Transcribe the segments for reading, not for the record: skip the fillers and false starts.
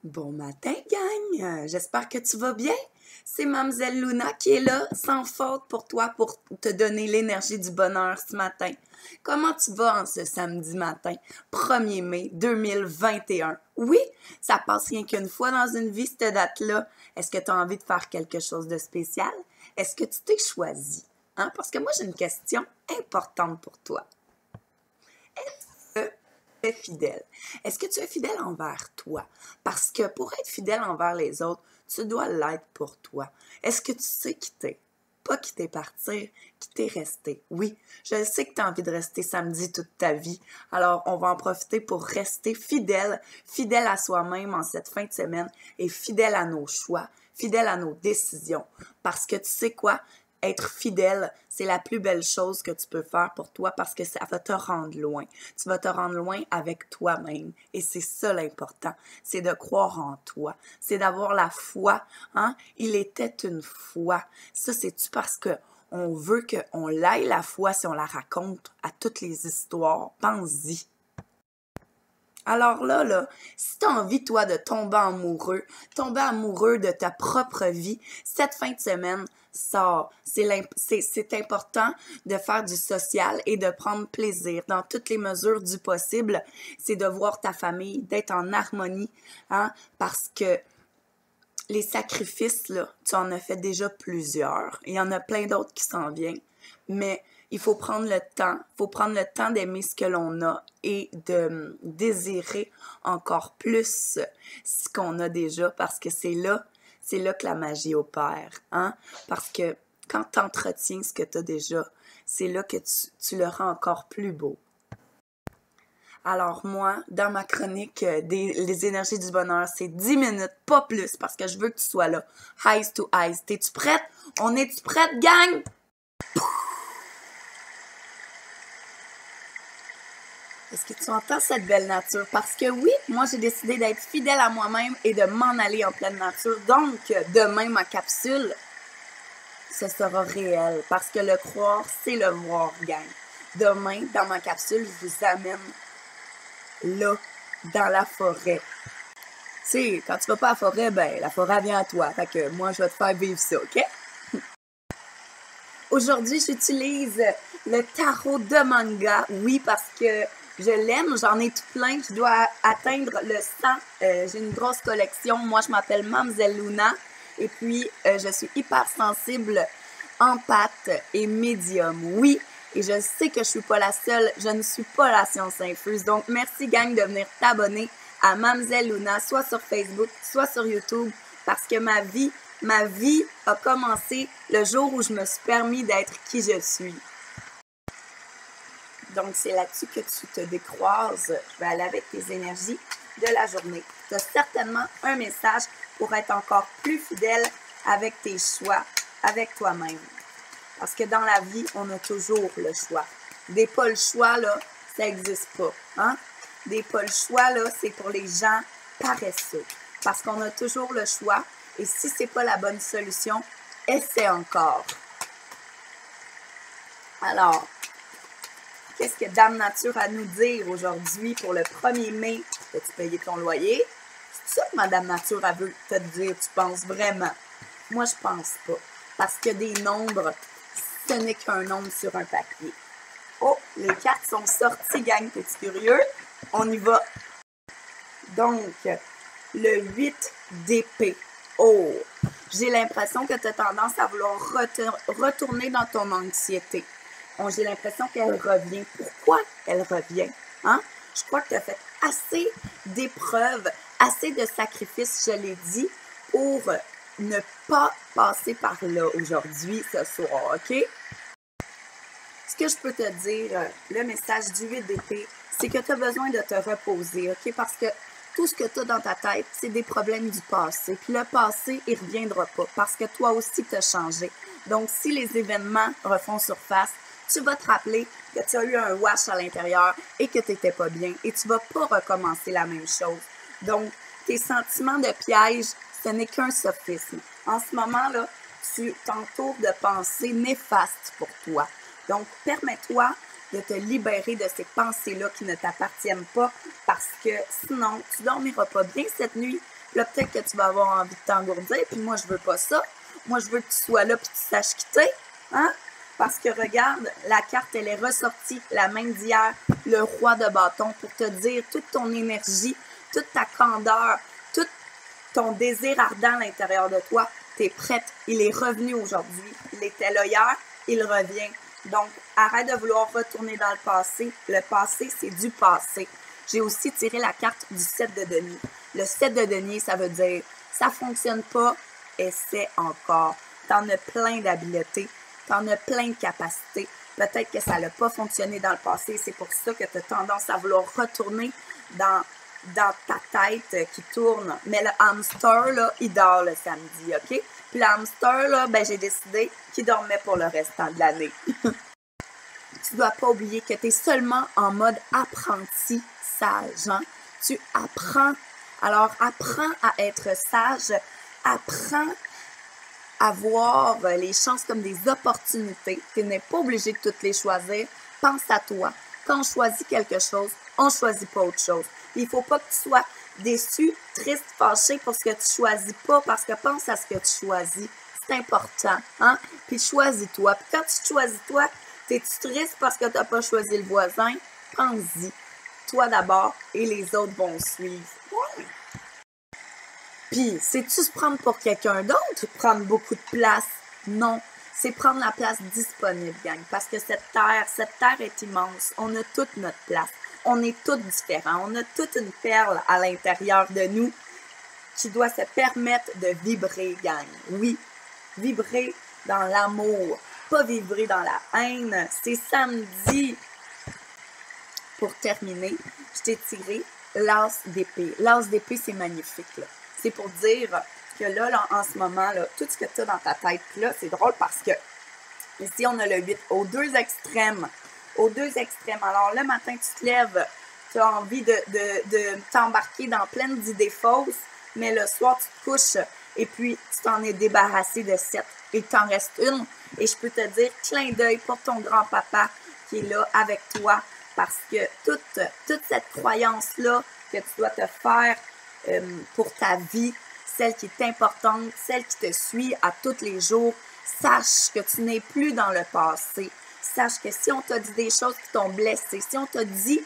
Bon matin, gang! J'espère que tu vas bien. C'est Mamzelle Luna qui est là, sans faute pour toi, pour te donner l'énergie du bonheur ce matin. Comment tu vas en ce samedi matin, 1er mai 2021? Oui, ça passe rien qu'une fois dans une vie, cette date-là. Est-ce que tu as envie de faire quelque chose de spécial? Est-ce que tu t'es choisi? Hein? Parce que moi, j'ai une question importante pour toi. Fidèle. Est-ce que tu es fidèle envers toi? Parce que pour être fidèle envers les autres, tu dois l'être pour toi. Est-ce que tu sais quitter? Pas quitter partir, quitter rester. Oui, je sais que tu as envie de rester samedi toute ta vie. Alors, on va en profiter pour rester fidèle, fidèle à soi-même en cette fin de semaine et fidèle à nos choix, fidèle à nos décisions. Parce que tu sais quoi? Être fidèle, c'est la plus belle chose que tu peux faire pour toi parce que ça va te rendre loin. Tu vas te rendre loin avec toi-même. Et c'est ça l'important. C'est de croire en toi. C'est d'avoir la foi. Hein? Il était une fois. Ça, c'est-tu parce que on veut qu'on l'aille la foi si on la raconte à toutes les histoires? Pense-y. Alors là, si tu as envie, toi, de tomber amoureux de ta propre vie, cette fin de semaine, sors. C'est important de faire du social et de prendre plaisir dans toutes les mesures du possible. C'est de voir ta famille, d'être en harmonie, hein, parce que les sacrifices, là, tu en as fait déjà plusieurs. Il y en a plein d'autres qui s'en viennent. Mais il faut prendre le temps d'aimer ce que l'on a et de désirer encore plus ce qu'on a déjà parce que c'est là que la magie opère, hein? Parce que quand tu entretiens ce que tu as déjà, c'est là que tu le rends encore plus beau. Alors moi, dans ma chronique les énergies du bonheur, c'est 10 minutes, pas plus, parce que je veux que tu sois là. Eyes to eyes. T'es-tu prête? On est-tu prête, gang? Est-ce que tu entends cette belle nature? Parce que oui, moi j'ai décidé d'être fidèle à moi-même et de m'en aller en pleine nature. Donc, demain, ma capsule, ce sera réel. Parce que le croire, c'est le voir, gang. Demain, dans ma capsule, je vous amène là, dans la forêt. Tu sais, quand tu vas pas à la forêt, ben, la forêt vient à toi. Fait que moi, je vais te faire vivre ça, OK? Aujourd'hui, j'utilise le tarot de manga. Oui, parce que je l'aime. J'en ai tout plein. Je dois atteindre le 100. J'ai une grosse collection. Moi, je m'appelle Mamzelle Luna. Et puis, je suis hyper sensible, empathe et médium. Oui, et je sais que je suis pas la seule. Je ne suis pas la science infuse. Donc, merci, gang, de venir t'abonner à Mamzelle Luna, soit sur Facebook, soit sur YouTube, parce que ma vie a commencé le jour où je me suis permis d'être qui je suis. Donc, c'est là-dessus que tu te décroises. Je vais aller avec tes énergies de la journée. Tu as certainement un message pour être encore plus fidèle avec tes choix, avec toi-même. Parce que dans la vie, on a toujours le choix. Des pas le choix, là, ça n'existe pas. Hein? Des pas le choix, là, c'est pour les gens paresseux. Parce qu'on a toujours le choix. Et si c'est pas la bonne solution, essaie encore. Alors, qu'est-ce que Dame Nature a à nous dire aujourd'hui pour le 1er mai? As-tu payé ton loyer? C'est ça que Madame Nature a veut te dire, tu penses vraiment? Moi, je pense pas. Parce que des nombres, ce n'est qu'un nombre sur un papier. Oh, les cartes sont sorties, gang, t'es-tu curieux? On y va. Donc, le 8 d'épée. Oh, j'ai l'impression que tu as tendance à vouloir retourner dans ton anxiété. Bon, j'ai l'impression qu'elle revient. Pourquoi elle revient? Hein? Je crois que tu as fait assez d'épreuves, assez de sacrifices, je l'ai dit, pour ne pas passer par là aujourd'hui, ce soir, OK? Ce que je peux te dire, le message du 8 d'épée, c'est que tu as besoin de te reposer, OK? Parce que tout ce que tu as dans ta tête, c'est des problèmes du passé. Puis le passé, il ne reviendra pas parce que toi aussi, tu as changé. Donc, si les événements refont surface, tu vas te rappeler que tu as eu un wash à l'intérieur et que tu n'étais pas bien. Et tu ne vas pas recommencer la même chose. Donc, tes sentiments de piège, ce n'est qu'un sophisme. En ce moment-là, tu t'entoures de pensées néfastes pour toi. Donc, permets-toi de te libérer de ces pensées-là qui ne t'appartiennent pas parce que sinon, tu ne dormiras pas bien cette nuit Puis là, peut-être que tu vas avoir envie de t'engourdir, puis moi, je veux pas ça. Moi, je veux que tu sois là, puis tu saches quitter, hein? Parce que regarde, la carte, elle est ressortie, la main d'hier, le roi de bâton, pour te dire toute ton énergie, toute ta candeur, tout ton désir ardent à l'intérieur de toi, tu es prête. Il est revenu aujourd'hui. Il était là hier, il revient. Donc, arrête de vouloir retourner dans le passé. Le passé, c'est du passé. J'ai aussi tiré la carte du 7 de denier. Le 7 de denier, ça veut dire, ça fonctionne pas, essaie encore. T'en as plein d'habiletés, t'en as plein de capacités. Peut-être que ça n'a pas fonctionné dans le passé. C'est pour ça que tu as tendance à vouloir retourner dans ta tête qui tourne. Mais le hamster, là, il dort le samedi, OK? Puis le hamster, là, ben, j'ai décidé qu'il dormait pour le restant de l'année. Tu dois pas oublier que tu es seulement en mode apprenti sage, hein? Tu apprends. Alors, apprends à être sage. Apprends à voir les chances comme des opportunités. Tu n'es pas obligé de toutes les choisir. Pense à toi. Quand on choisit quelque chose, on ne choisit pas autre chose. Il ne faut pas que tu sois déçu, triste, fâché pour ce que tu ne choisis pas, parce que pense à ce que tu choisis. C'est important, hein? Puis choisis-toi. Puis quand tu choisis toi, t'es-tu triste parce que tu n'as pas choisi le voisin? Pense-y. Toi d'abord et les autres vont suivre. Ouais. Puis, c'est-tu se prendre pour quelqu'un d'autre? Prendre beaucoup de place? Non. C'est prendre la place disponible, gang. Parce que cette terre est immense. On a toute notre place. On est tous différents. On a toute une perle à l'intérieur de nous qui doit se permettre de vibrer, gang. Oui, vibrer dans l'amour, pas vibrer dans la haine. C'est samedi. Pour terminer, je t'ai tiré l'as d'épée. L'as d'épée, c'est magnifique, là. C'est pour dire que là, en ce moment, là, tout ce que tu as dans ta tête, là, c'est drôle parce que ici, on a le 8 aux deux extrêmes. Aux deux extrêmes. Alors, le matin, tu te lèves, tu as envie de t'embarquer dans plein d'idées fausses, mais le soir, tu te couches et puis tu t'en es débarrassé de 7. Il t'en reste une. Et je peux te dire, clin d'œil pour ton grand-papa qui est là avec toi, parce que toute cette croyance-là que tu dois te faire pour ta vie, celle qui est importante, celle qui te suit à tous les jours, sache que tu n'es plus dans le passé. Sache que si on t'a dit des choses qui t'ont blessé, si on t'a dit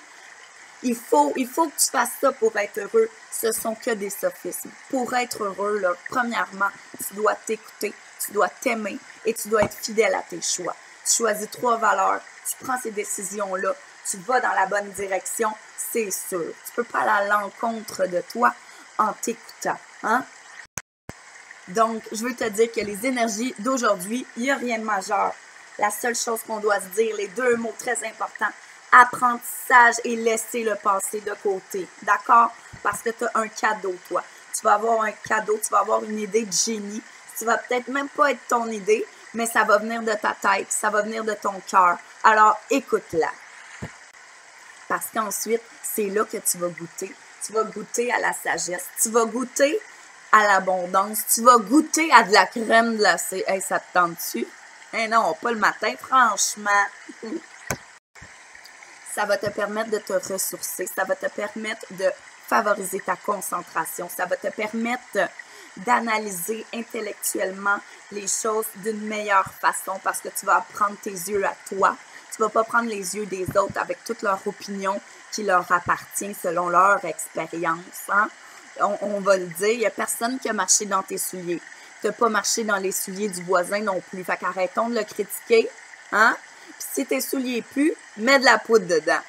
il faut que tu fasses ça pour être heureux, ce sont que des sophismes. Pour être heureux, là, premièrement, tu dois t'écouter, tu dois t'aimer et tu dois être fidèle à tes choix. Tu choisis 3 valeurs, tu prends ces décisions-là, tu vas dans la bonne direction, c'est sûr. Tu peux pas aller à l'encontre de toi en t'écoutant, hein? Donc, je veux te dire que les énergies d'aujourd'hui, il n'y a rien de majeur. La seule chose qu'on doit se dire, les 2 mots très importants, apprentissage et laisser le passé de côté. D'accord? Parce que tu as un cadeau, toi. Tu vas avoir un cadeau, tu vas avoir une idée de génie. Ça va peut-être même pas être ton idée, mais ça va venir de ta tête, ça va venir de ton cœur. Alors, écoute-la. Parce qu'ensuite, c'est là que tu vas goûter. Tu vas goûter à la sagesse. Tu vas goûter à l'abondance. Tu vas goûter à de la crème glacée. Hey, ça te tente-tu? Eh non, pas le matin, franchement. Ça va te permettre de te ressourcer. Ça va te permettre de favoriser ta concentration. Ça va te permettre d'analyser intellectuellement les choses d'une meilleure façon parce que tu vas prendre tes yeux à toi. Tu ne vas pas prendre les yeux des autres avec toute leur opinion qui leur appartient selon leur expérience. Hein? On va le dire, il n'y a personne qui a marché dans tes souliers. Tu n'as pas marché dans les souliers du voisin non plus. Fait qu'arrêtons de le critiquer. Hein? Puis si tes souliers puent, mets de la poudre dedans.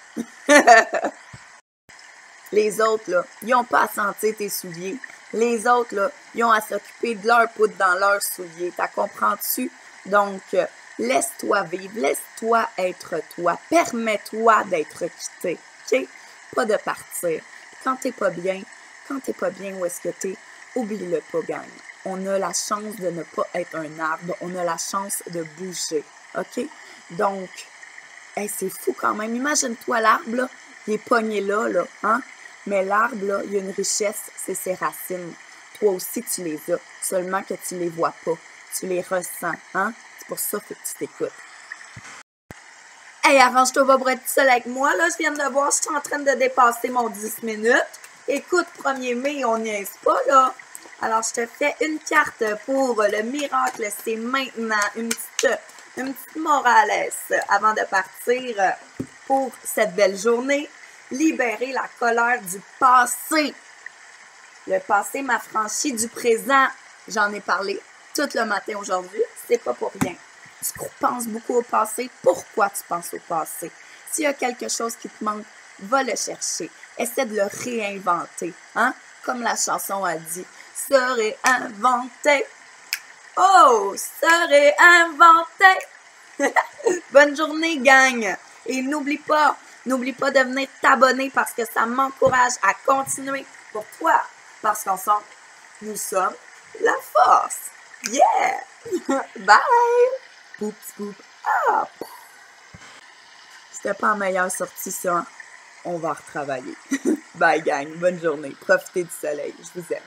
Les autres, là, ils n'ont pas à sentir tes souliers. Les autres, là, ils ont à s'occuper de leur poudre dans leurs souliers. T'as comprends-tu? Donc, laisse-toi vivre, laisse-toi être toi. Permets-toi d'être quitté, OK? Pas de partir. Quand t'es pas bien où est-ce que t'es, oublie-le pas, gang. On a la chance de ne pas être un arbre. On a la chance de bouger, OK? Donc, hey, c'est fou quand même. Imagine-toi l'arbre, là, il est pogné là, hein? Mais l'arbre, là, il y a une richesse, c'est ses racines. Toi aussi, tu les as, seulement que tu les vois pas. Tu les ressens, hein? C'est pour ça que tu t'écoutes. Hey, arrange-toi pas pour être seul avec moi, là. Je viens de le voir, je suis en train de dépasser mon 10 minutes. Écoute, 1er mai, on n'y est pas, là. Alors, je te fais une carte pour le miracle. C'est maintenant une petite morale avant de partir pour cette belle journée. Libérer la colère du passé. Le passé m'affranchit du présent. J'en ai parlé tout le matin aujourd'hui. C'est pas pour rien. Tu penses beaucoup au passé. Pourquoi tu penses au passé? S'il y a quelque chose qui te manque, va le chercher. Essaie de le réinventer. Hein? Comme la chanson a dit. Se réinventer. Oh! Se réinventer. Bonne journée, gang! Et n'oublie pas de venir t'abonner parce que ça m'encourage à continuer pour toi. Parce qu'ensemble, nous sommes la force. Yeah! Bye! Poup, poup. Ah! C'était pas la meilleure sortie, ça. On va retravailler. Bye, gang. Bonne journée. Profitez du soleil. Je vous aime.